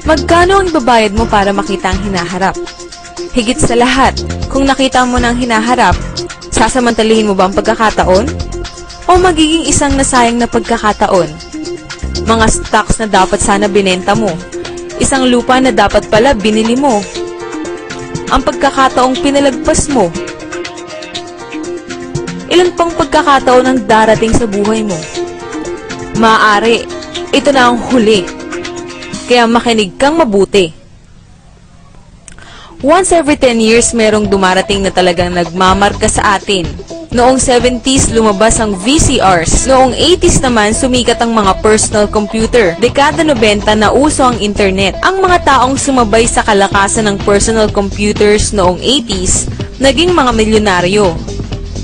Magkano ang ibabayad mo para makita ang hinaharap? Higit sa lahat, kung nakita mo ng hinaharap, sasamantalihin mo ba ang pagkakataon? O magiging isang nasayang na pagkakataon? Mga stocks na dapat sana binenta mo, isang lupa na dapat pala binili mo, ang pagkakataong pinalagpas mo. Ilan pang pagkakataon ang darating sa buhay mo? Maaari, ito na ang huli. Kaya makinig kang mabuti. Once every 10 years, merong dumarating na talagang nagmamarka sa atin. Noong 70s, lumabas ang VCRs. Noong 80s naman, sumikat ang mga personal computer. Dekada 90, nauso ang internet. Ang mga taong sumabay sa kalakasan ng personal computers noong 80s, naging mga milyonaryo.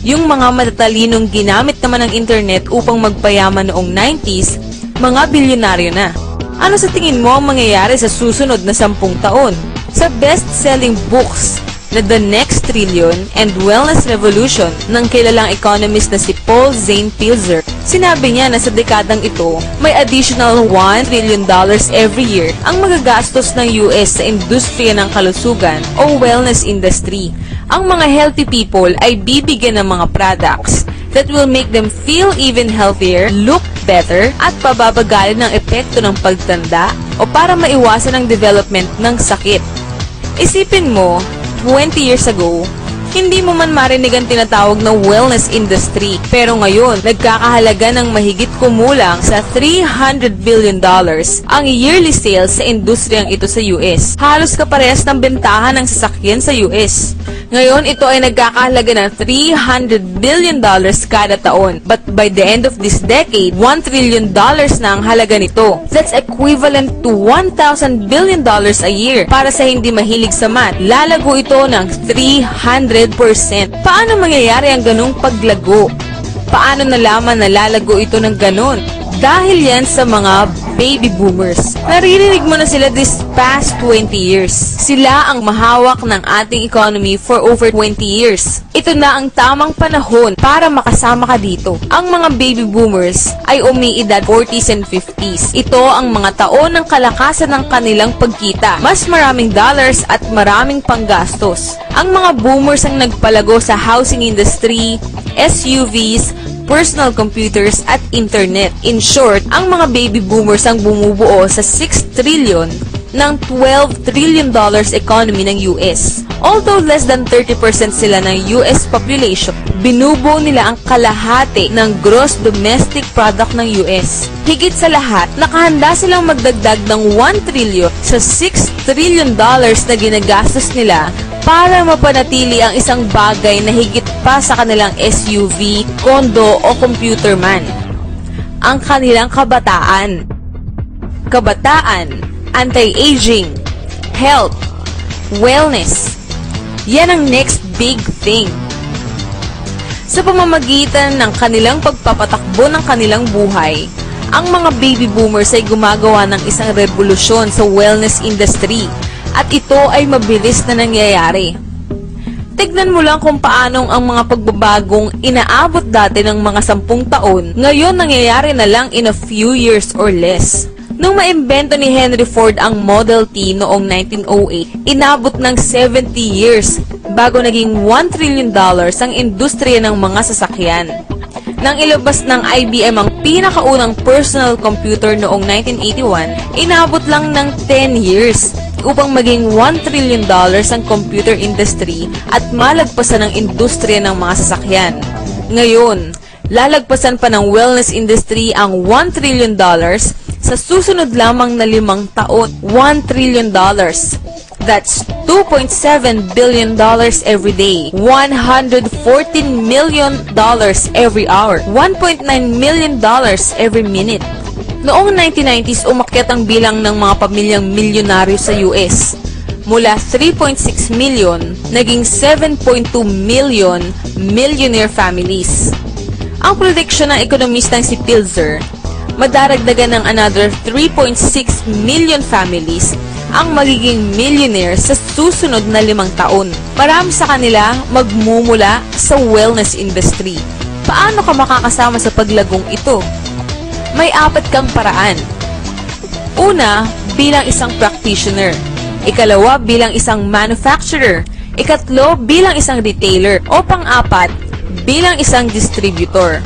Yung mga matatalinong ginamit naman ng internet upang magpayaman noong 90s, mga bilyonaryo na. Ano sa tingin mo ang mangyayari sa susunod na 10 taon? Sa best-selling books na The Next Trillion and Wellness Revolution ng kilalang economist na si Paul Zane Pilzer, sinabi niya na sa dekadang ito, may additional $1 trillion every year ang magagastos ng US sa industriya ng kalusugan o wellness industry. Ang mga healthy people ay bibigyan ng mga products that will make them feel even healthier, look better, at pababagalin ng epekto ng pagtanda o para maiwasan ang development ng sakit. Isipin mo, 20 years ago, hindi mo man marinig ang tinatawag na wellness industry. Pero ngayon, nagkakahalaga ng mahigit kumulang sa $300 billion ang yearly sales sa industriyang ito sa US. Halos kaparehas ng bentahan ng sasakyan sa US. Ngayon, ito ay nagkakahalaga ng $300 billion kada taon. But by the end of this decade, $1 trillion na ang halaga nito. That's equivalent to $1,000 billion a year. Para sa hindi mahilig sa math, lalago ito ng 300%. Paano mangyayari ang ganung paglago? Paano nalaman na lalago ito ng ganon? Dahil yan sa mga baby boomers. Naririnig mo na sila this past 20 years. Sila ang mahawak ng ating economy for over 20 years. Ito na ang tamang panahon para makasama ka dito. Ang mga baby boomers ay umiidad 40s and 50s. Ito ang mga taon ng kalakasan ng kanilang pagkita. Mas maraming dollars at maraming panggastos. Ang mga boomers ang nagpalago sa housing industry, SUVs, personal computers at internet. In short, ang mga baby boomers ang bumubuo sa 6 trillion ng $12 trillion economy ng US. Although less than 30% sila ng US population, binubuo nila ang kalahati ng gross domestic product ng US. Higit sa lahat, nakahanda silang magdagdag ng 1 trillion sa $6 trillion na ginagastos nila para mapanatili ang isang bagay na higit pa sa kanilang SUV, kondo o computer man. Ang kanilang kabataan. Kabataan, anti-aging, health, wellness. Yan ang next big thing. Sa pamamagitan ng kanilang pagpapatakbo ng kanilang buhay, ang mga baby boomers ay gumagawa ng isang revolusyon sa wellness industry. At ito ay mabilis na nangyayari. Tignan mo lang kung paanong ang mga pagbabagong inaabot dati ng mga 10 taon, ngayon nangyayari na lang in a few years or less. Nung maimbento ni Henry Ford ang Model T noong 1908, inabot ng 70 years bago naging $1 trillion ang industriya ng mga sasakyan. Nang ilabas ng IBM ang pinakaunang personal computer noong 1981, inabot lang ng 10 years upang maging $1 trillion ang computer industry at malagpasan ang industriya ng mga sasakyan. Ngayon, lalagpasan pa ng wellness industry ang $1 trillion sa susunod lamang na 5 taon. $1 trillion. That's $2.7 billion every day, $114 million every hour, $1.9 million every minute. Noong 1990s, umakyat ang bilang ng mga pamilyang milyonaryo sa US. Mula 3.6 million, naging 7.2 million millionaire families. Ang prediction ng ekonomistang si Pilzer, madaragdagan ng another 3.6 million families ang magiging millionaire sa susunod na 5 taon. Marami sa kanila magmumula sa wellness industry. Paano ka makakasama sa paglagong ito? May 4 kang paraan. Una, bilang isang practitioner. Ikalawa, bilang isang manufacturer. Ikatlo, bilang isang retailer. O pang-apat, bilang isang distributor.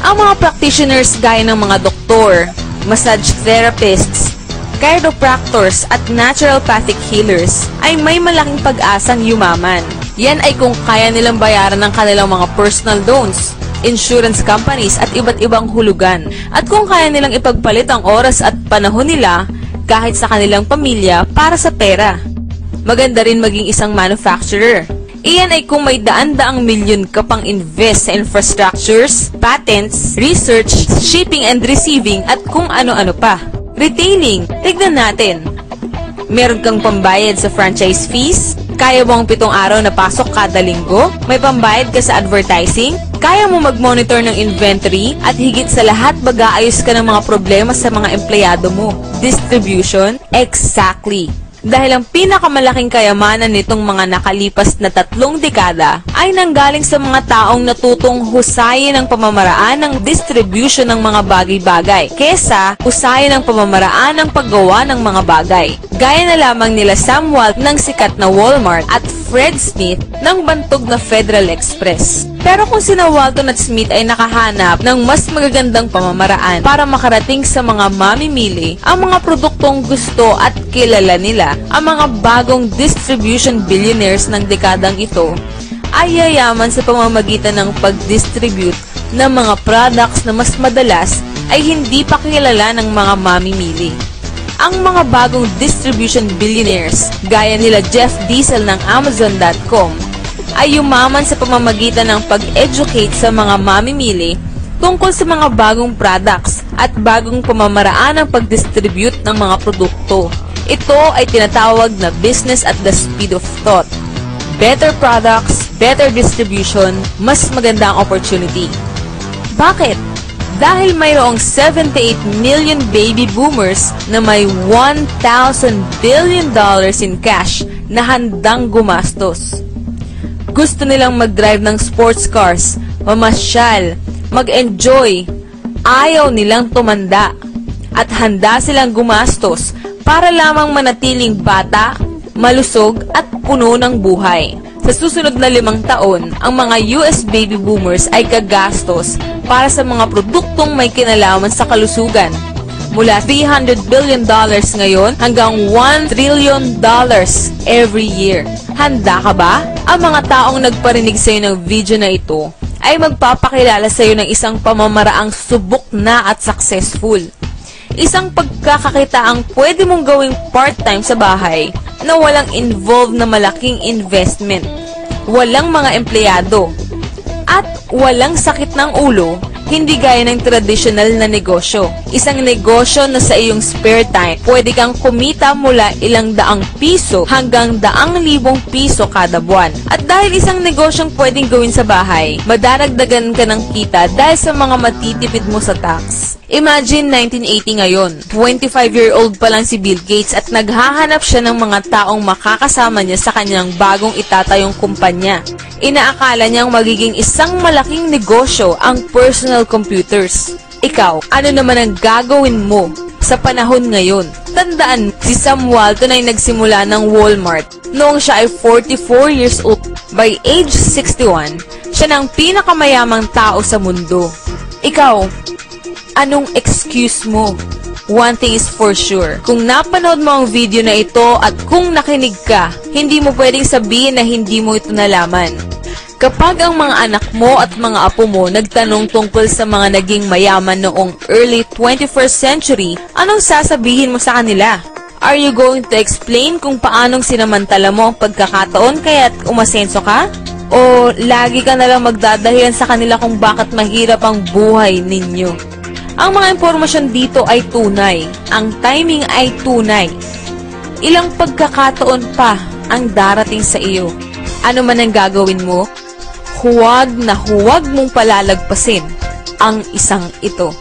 Ang mga practitioners gaya ng mga doktor, massage therapists, chiropractors at naturopathic healers ay may malaking pag-asang yumaman. Yan ay kung kaya nilang bayaran ng kanilang mga personal loans, insurance companies at iba't ibang hulugan. At kung kaya nilang ipagpalit ang oras at panahon nila kahit sa kanilang pamilya para sa pera. Maganda rin maging isang manufacturer. Iyan ay kung may daan-daang milyon ka pang invest sa infrastructures, patents, research, shipping and receiving at kung ano-ano pa. Retailing, tignan natin. Meron kang pambayad sa franchise fees? Kaya mo ang 7 araw na pasok kada linggo? May pambayad ka sa advertising? Kaya mo mag-monitor ng inventory? At higit sa lahat, mag-aayos ka ng mga problema sa mga empleyado mo? Distribution? Exactly. Dahil ang pinakamalaking kayamanan nitong mga nakalipas na 3 dekada ay nanggaling sa mga taong natutong husayin ang pamamaraan ng distribution ng mga bagay-bagay kesa husayin ang pamamaraan ng paggawa ng mga bagay. Gaya na lamang nila Sam Walton ng sikat na Walmart at Fred Smith ng bantog na Federal Express. Pero kung sina Walton at Smith ay nakahanap ng mas magagandang pamamaraan para makarating sa mga mamimili ang mga produktong gusto at kilala nila, ang mga bagong distribution billionaires ng dekadang ito ay yayaman sa pamamagitan ng pag-distribute ng mga products na mas madalas ay hindi pa kilala ng mga mamimili. Ang mga bagong distribution billionaires gaya nila Jeff Bezos ng Amazon.com ay yumaman sa pamamagitan ng pag-educate sa mga mamimili tungkol sa mga bagong products at bagong pamamaraan ng pag-distribute ng mga produkto. Ito ay tinatawag na business at the speed of thought. Better products, better distribution, mas maganda ang opportunity. Bakit? Dahil mayroong 78 million baby boomers na may $1,000 billion in cash na handang gumastos. Gusto nilang mag-drive ng sports cars, mamasyal, mag-enjoy, ayaw nilang tumanda, at handa silang gumastos para lamang manatiling bata, malusog at puno ng buhay. Sa susunod na 5 taon, ang mga US baby boomers ay gagastos para sa mga produktong may kinalaman sa kalusugan. Mula $300 billion ngayon hanggang $1 trillion every year. Handa ka ba? Ang mga taong nagparinig sa iyo ng video na ito ay magpapakilala sa iyo ng isang pamamaraang subok na at successful. Isang pagkakakitaang pwede mong gawing part-time sa bahay na walang involved na malaking investment, walang mga empleyado, at walang sakit ng ulo, hindi gaya ng traditional na negosyo. Isang negosyo na sa iyong spare time, pwede kang kumita mula ilang daang piso hanggang daang libong piso kada buwan. At dahil isang negosyong pwedeng gawin sa bahay, madaragdagan ka ng kita dahil sa mga matitipid mo sa tax. Imagine 1980 ngayon, 25-year-old pa lang si Bill Gates at naghahanap siya ng mga taong makakasama niya sa kanyang bagong itatayong kumpanya. Inaakala niyang magiging isang malaking negosyo ang personal computers. Ikaw, ano naman ang gagawin mo sa panahon ngayon? Tandaan, si Sam Walton ay nagsimula ng Walmart noong siya ay 44 years old. By age 61, siya ng pinakamayamang tao sa mundo. Ikaw, anong excuse mo? One thing is for sure, kung napanood mo ang video na ito at kung nakinig ka, hindi mo pwedeng sabihin na hindi mo ito nalaman. Kapag ang mga anak mo at mga apo mo nagtanong tungkol sa mga naging mayaman noong early 21st century, anong sasabihin mo sa kanila? Are you going to explain kung paanong sinamantala mo ang pagkakataon kaya't umasenso ka? O lagi ka nalang magdadahilan sa kanila kung bakit mahirap ang buhay ninyo? Ang mga impormasyon dito ay tunay. Ang timing ay tunay. Ilang pagkakataon pa ang darating sa iyo. Ano man ang gagawin mo, huwag na huwag mong palalagpasin ang isang ito.